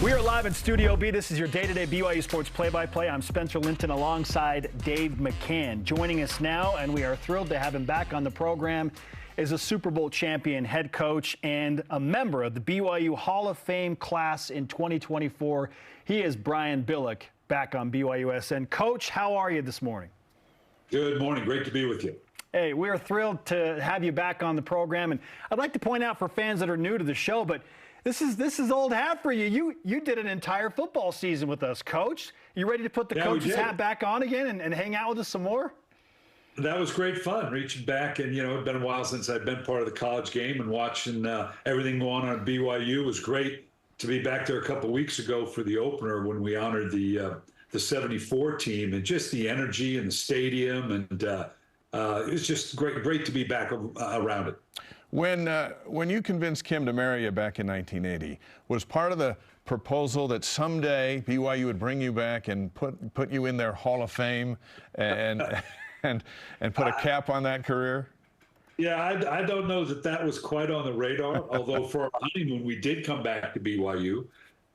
We are live in Studio B. This is your day-to-day BYU Sports play-by-play. I'm Spencer Linton alongside Dave McCann. Joining us now, and we are thrilled to have him back on the program, is a Super Bowl champion head coach and a member of the BYU Hall of Fame class in 2024. He is Brian Billick, back on BYUSN. Coach, how are you this morning? Good morning. Great to be with you. Hey, we are thrilled to have you back on the program. And I'd like to point out for fans that are new to the show, but this is old hat for you. You did an entire football season with us, Coach. You ready to put the coach's hat back on again and hang out with us some more? That was great fun, reaching back. And, you know, it's been a while since I've been part of the college game, and watching everything go on at BYU. It was great to be back there a couple of weeks ago for the opener when we honored the 74 team, and just the energy in the stadium. And it was just great to be back around it. When you convinced Kim to marry you back in 1980, was part of the proposal that someday BYU would bring you back and put you in their Hall of Fame and put a cap on that career? Yeah, I don't know that was quite on the radar. Although for our honeymoon, we did come back to BYU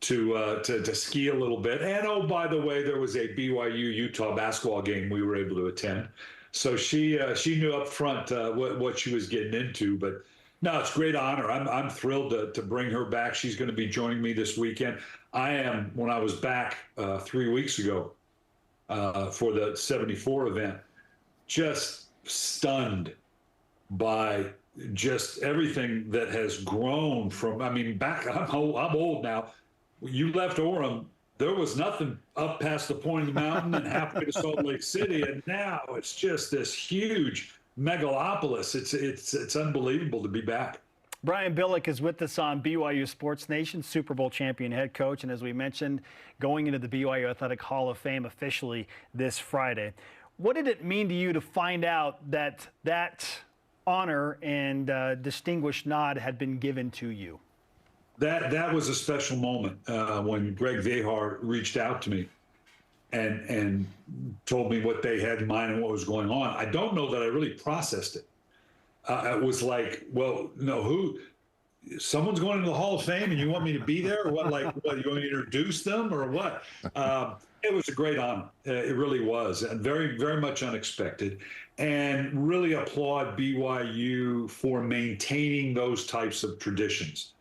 to ski a little bit. And oh, by the way, there was a BYU Utah basketball game we were able to attend. So she knew up front what she was getting into. But no, it's a great honor. I'm thrilled to bring her back. She's going to be joining me this weekend. When I was back 3 weeks ago for the 74 event, just stunned by just everything that has grown from, I mean, back, I'm old now. You left Orem, there was nothing up past the point of the mountain and halfway to Salt Lake City, and now it's just this huge megalopolis. It's unbelievable to be back. Brian Billick is with us on BYU Sports Nation, Super Bowl champion head coach, and as we mentioned, going into the BYU Athletic Hall of Fame officially this Friday. What did it mean to you to find out that honor and distinguished nod had been given to you? That was a special moment when Greg Vehar reached out to me and told me what they had in mind and what was going on. I don't know that I really processed it. It was like, well, no, someone's going to the Hall of Fame and you want me to be there, or what? Like, what, you want to introduce them or what? It was a great honor. It really was, and very, very much unexpected. And really applaud BYU for maintaining those types of traditions,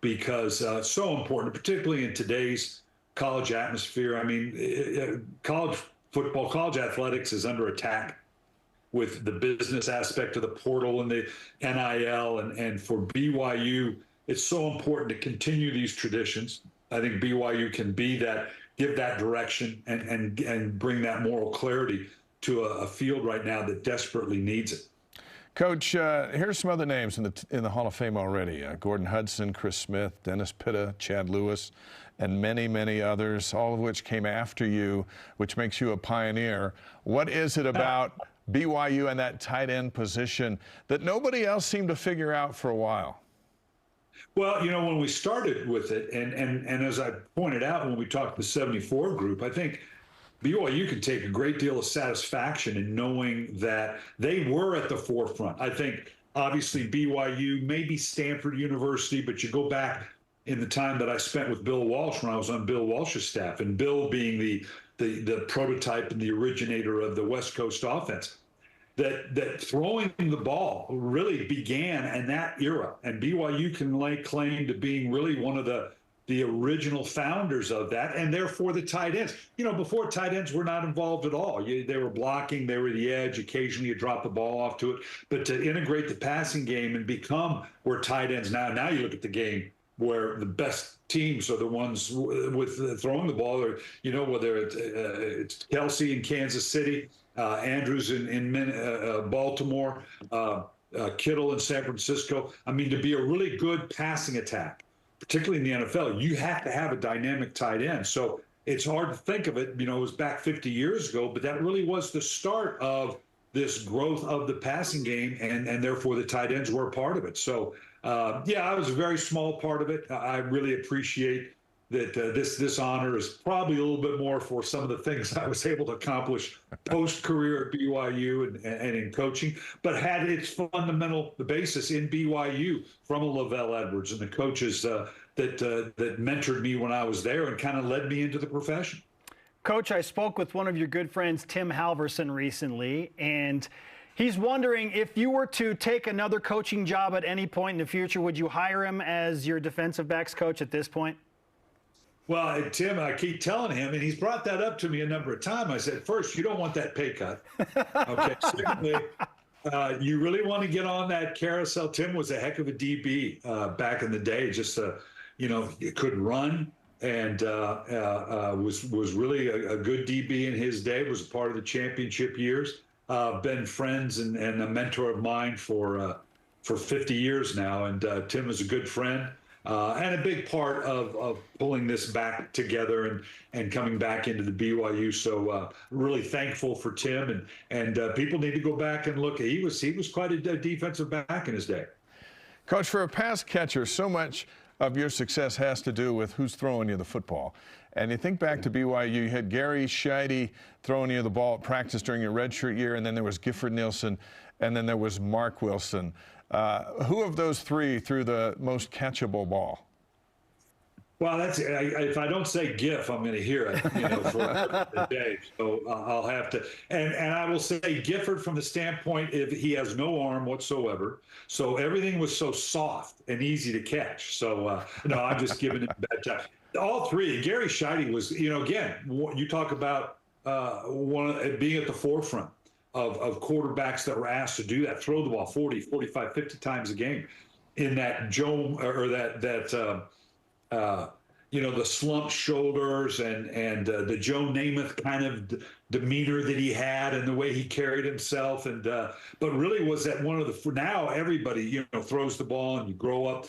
because so important, particularly in today's college atmosphere. I mean, college football, college athletics is under attack with the business aspect of the portal and the NIL. And for BYU, it's so important to continue these traditions. I think BYU can be that, give that direction and bring that moral clarity to a field right now that desperately needs it. Coach, here's some other names in the Hall of Fame already. Gordon Hudson, Chris Smith, Dennis Pitta, Chad Lewis, and many, many others, all of which came after you, which makes you a pioneer. What is it about BYU and that tight end position that nobody else seemed to figure out for a while? Well, you know, when we started with it, and as I pointed out when we talked to the 74 group, I think BYU can take a great deal of satisfaction in knowing that they were at the forefront. I think, obviously, BYU, maybe Stanford University, but you go back in the time that I spent with Bill Walsh when I was on Bill Walsh's staff, and Bill being the prototype and the originator of the West Coast offense, that throwing the ball really began in that era. And BYU can lay claim to being really one of the original founders of that, and therefore the tight ends. You know, before, tight ends were not involved at all. They were blocking, they were the edge, occasionally you drop the ball off to it. But to integrate the passing game and become where tight ends now you look at the game where the best teams are the ones with throwing the ball, or, you know, whether it's Kelsey in Kansas City, Andrews in Baltimore, Kittle in San Francisco. I mean, to be a really good passing attack, particularly in the NFL, you have to have a dynamic tight end. So it's hard to think of it, you know, it was back 50 years ago, but that really was the start of this growth of the passing game, and therefore the tight ends were a part of it. So, yeah, I was a very small part of it. I really appreciate that this honor is probably a little bit more for some of the things I was able to accomplish post-career at BYU and in coaching, but had its fundamental basis in BYU from a Lavelle Edwards and the coaches that mentored me when I was there and kind of led me into the profession. Coach, I spoke with one of your good friends, Tim Halverson, recently, and he's wondering if you were to take another coaching job at any point in the future, would you hire him as your defensive backs coach at this point? Well, Tim, I keep telling him, and he's brought that up to me a number of times. I said, first, you don't want that pay cut. Okay. Secondly, you really want to get on that carousel. Tim was a heck of a DB back in the day. Just, could run and was really a good DB in his day. Was a part of the championship years. Been friends and a mentor of mine for 50 years now. And Tim is a good friend. And a big part of pulling this back together and coming back into the BYU. So really thankful for Tim, and people need to go back and look. He was quite a defensive back in his day. Coach, for a pass catcher, so much of your success has to do with who's throwing you the football. And you think back to BYU, you had Gary Scheide throwing you the ball at practice during your redshirt year, and then there was Gifford Nielsen, and then there was Mark Wilson. Who of those three threw the most catchable ball? Well, if I don't say GIF, I'm going to hear it, for the day. So I'll have to. And I will say Gifford from the standpoint if he has no arm whatsoever. So everything was so soft and easy to catch. So no, I'm just giving him a bad time. All three. Gary Scheide was, again, you talk about being at the forefront of quarterbacks that were asked to do that, throw the ball 40, 45, 50 times a game in that the slumped shoulders and the Joe Namath kind of demeanor that he had and the way he carried himself. And but really was that one of the, now everybody, throws the ball and you grow up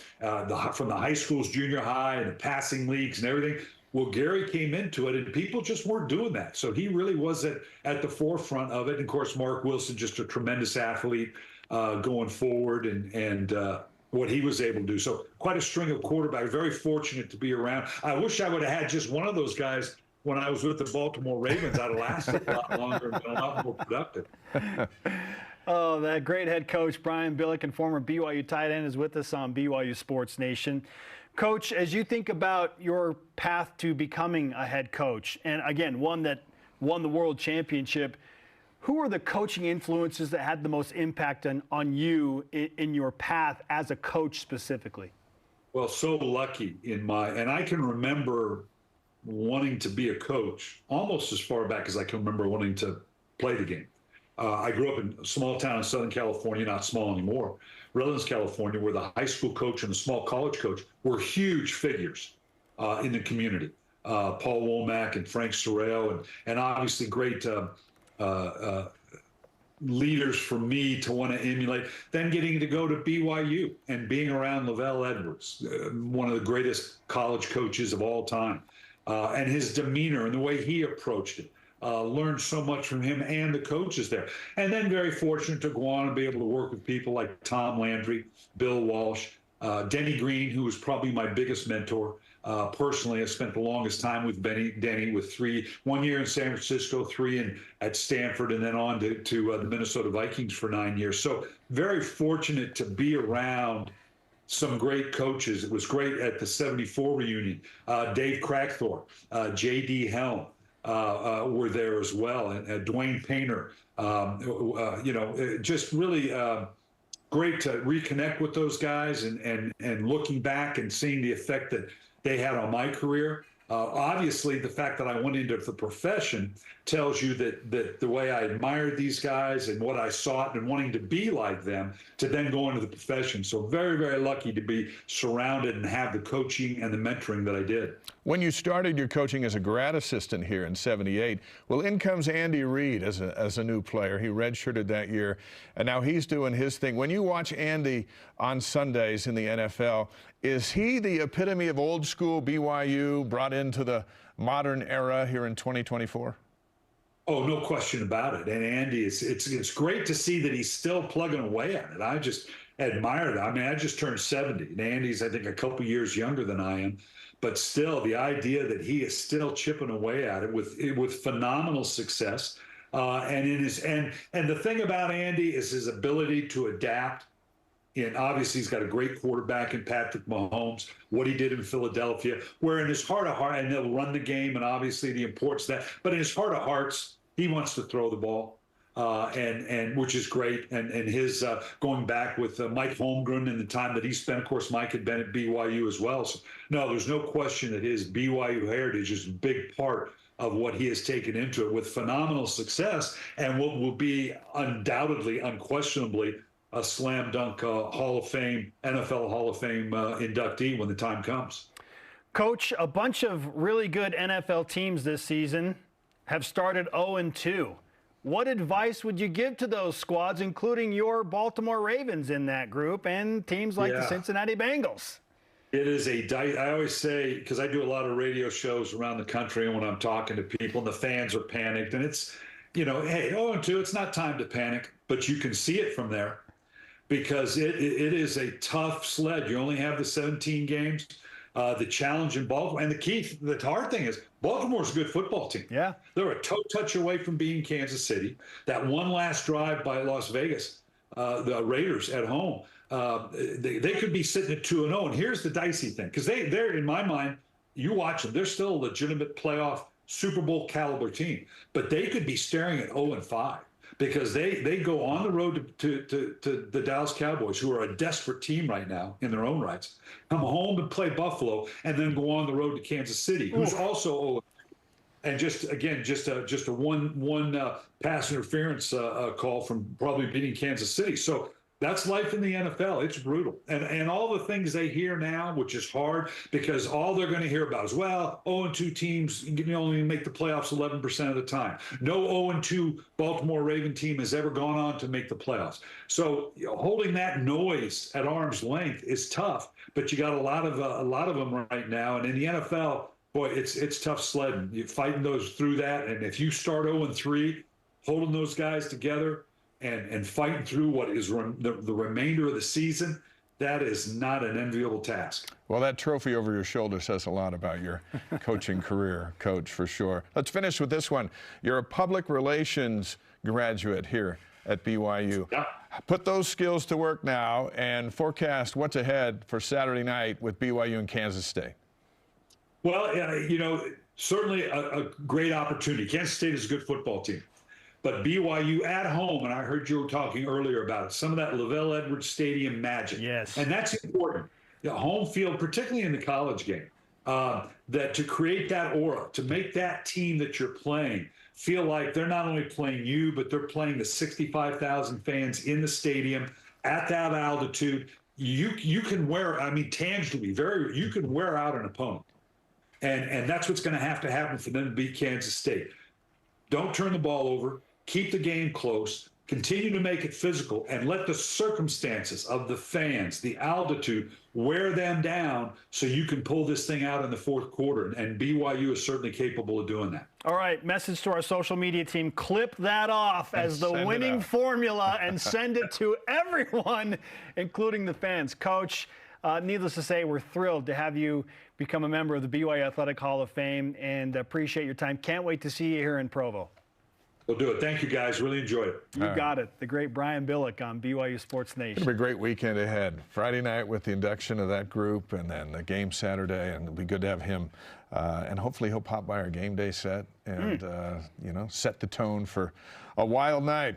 from the high schools, junior high and the passing leagues and everything. Well, Gary came into it, and people just weren't doing that. So he really was at the forefront of it. And, of course, Mark Wilson, just a tremendous athlete going forward and what he was able to do. So quite a string of quarterbacks, very fortunate to be around. I wish I would have had just one of those guys when I was with the Baltimore Ravens. I'd have lasted a lot longer and been a lot more productive. Oh, that great head coach, Brian Billick, and former BYU tight end is with us on BYU Sports Nation. Coach, as you think about your path to becoming a head coach, and again, one that won the world championship, who are the coaching influences that had the most impact on you in your path as a coach specifically? Well, so lucky and I can remember wanting to be a coach almost as far back as I can remember wanting to play the game. I grew up in a small town in Southern California, not small anymore, Redlands, California, where the high school coach and the small college coach were huge figures in the community. Paul Womack and Frank Sorrell, and obviously great leaders for me to want to emulate. Then getting to go to BYU and being around Lavelle Edwards, one of the greatest college coaches of all time, and his demeanor and the way he approached it. Learned so much from him and the coaches there. And then very fortunate to go on and be able to work with people like Tom Landry, Bill Walsh, Denny Green, who was probably my biggest mentor. Personally, I spent the longest time with Denny with 1 year in San Francisco, 3 at Stanford, and then on to the Minnesota Vikings for 9 years. So very fortunate to be around some great coaches. It was great at the 74 reunion. Dave Crackthorpe, J.D. Helm, were there as well, and Dwayne Painter. Just really great to reconnect with those guys and looking back and seeing the effect that they had on my career. Obviously, the fact that I went into the profession tells you that the way I admired these guys and what I sought and wanting to be like them to then go into the profession. So very, very lucky to be surrounded and have the coaching and the mentoring that I did. When you started your coaching as a grad assistant here in '78, well, in comes Andy Reid as a new player. He redshirted that year, and now he's doing his thing. When you watch Andy on Sundays in the NFL, is he the epitome of old school BYU brought into the modern era here in 2024? Oh, no question about it. And Andy, it's great to see that he's still plugging away at it. I just admire that. I mean, I just turned 70, and Andy's, I think, a couple years younger than I am. But still, the idea that he is still chipping away at it with phenomenal success, and the thing about Andy is his ability to adapt And obviously, he's got a great quarterback in Patrick Mahomes, what he did in Philadelphia, where in his heart of hearts, and they'll run the game, and obviously the importance of that, but in his heart of hearts, he wants to throw the ball. And which is great, and his going back with Mike Holmgren and the time that he spent. Of course, Mike had been at BYU as well. So no, there's no question that his BYU heritage is a big part of what he has taken into it with phenomenal success, and what will be undoubtedly, unquestionably, a slam dunk Hall of Fame, NFL Hall of Fame inductee when the time comes. Coach, a bunch of really good NFL teams this season have started 0-2. What advice would you give to those squads, including your Baltimore Ravens in that group and teams like the Cincinnati Bengals? It is I always say, because I do a lot of radio shows around the country, and when I'm talking to people and the fans are panicked, and it's, hey, 0-2, it's not time to panic, but you can see it from there because it is a tough sled. You only have the 17 games. The challenge in Baltimore, and the hard thing is Baltimore's a good football team. Yeah, they're a toe touch away from being Kansas City. That one last drive by Las Vegas, the Raiders at home, they could be sitting at 2-0. And here's the dicey thing, because they're in my mind, you watch them, they're still a legitimate playoff Super Bowl caliber team, but they could be staring at 0-5. Because they go on the road to the Dallas Cowboys, who are a desperate team right now in their own rights, come home and play Buffalo, and then go on the road to Kansas City, who's also and just a one pass interference call from probably beating Kansas City. So that's life in the NFL. It's brutal. And all the things they hear now, which is hard, because all they're going to hear about is, 0-2 teams can only make the playoffs 11% of the time. No 0-2 Baltimore Raven team has ever gone on to make the playoffs. So holding that noise at arm's length is tough, but you got a lot of them right now. And in the NFL, boy, it's tough sledding. You're fighting those through that. And if you start 0-3, holding those guys together, and fighting through what is the remainder of the season, that is not an enviable task. Well, that trophy over your shoulder says a lot about your coaching career, Coach, for sure. Let's finish with this one. You're a public relations graduate here at BYU. Yeah. Put those skills to work now and forecast what's ahead for Saturday night with BYU and Kansas State. Well, certainly a great opportunity. Kansas State is a good football team. But BYU at home, and I heard you were talking earlier about it, some of that Lavelle Edwards Stadium magic. Yes. And that's important. Home field, particularly in the college game, that to create that aura, to make that team that you're playing feel like they're not only playing you, but they're playing the 65,000 fans in the stadium at that altitude. You can wear, tangibly, you can wear out an opponent. And that's what's going to happen for them to beat Kansas State. Don't turn the ball over. Keep the game close, continue to make it physical, and let the circumstances of the fans, the altitude, wear them down so you can pull this thing out in the fourth quarter. And BYU is certainly capable of doing that. All right, message to our social media team. Clip that off as the winning formula and send it to everyone, including the fans. Coach, needless to say, we're thrilled to have you become a member of the BYU Athletic Hall of Fame and appreciate your time. Can't wait to see you here in Provo. We'll do it. Thank you, guys. Really enjoyed it. You got it. The great Brian Billick on BYU Sports Nation. It'll be a great weekend ahead. Friday night with the induction of that group, and then the game Saturday, and it'll be good to have him. And hopefully he'll pop by our game day set and, set the tone for a wild night.